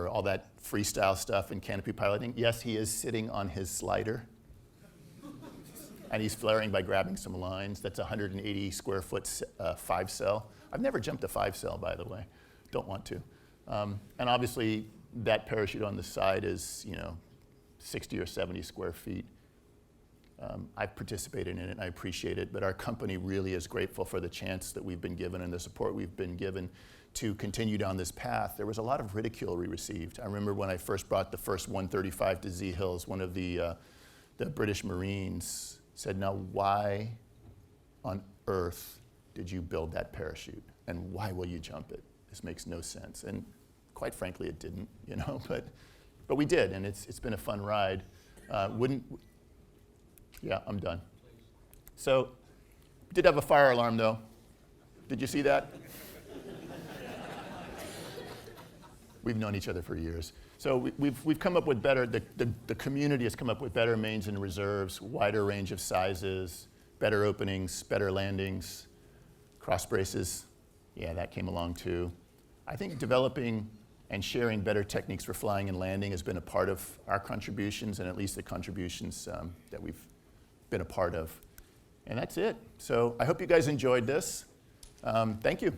all that freestyle stuff in canopy piloting. Yes, he is sitting on his slider, and he's flaring by grabbing some lines. That's a 180 square foot 5-cell. I've never jumped a 5-cell, by the way. Don't want to. And obviously, that parachute on the side is, 60 or 70 square feet. I've participated in it, and I appreciate it, but our company really is grateful for the chance that we've been given and the support we've been given to continue down this path. There was a lot of ridicule we received. I remember when I first brought the first 135 to Z Hills, one of the British Marines said, "Now why on earth did you build that parachute? And why will you jump it? This makes no sense." And quite frankly, it didn't, but we did, and it's been a fun ride. Yeah, I'm done. So, did have a fire alarm though. Did you see that? We've known each other for years. So we've come up with better, the community has come up with better mains and reserves, wider range of sizes, better openings, better landings, Cross braces, yeah, that came along too. I think developing and sharing better techniques for flying and landing has been a part of our contributions, and at least the contributions that we've been a part of. And that's it. So I hope you guys enjoyed this. Thank you.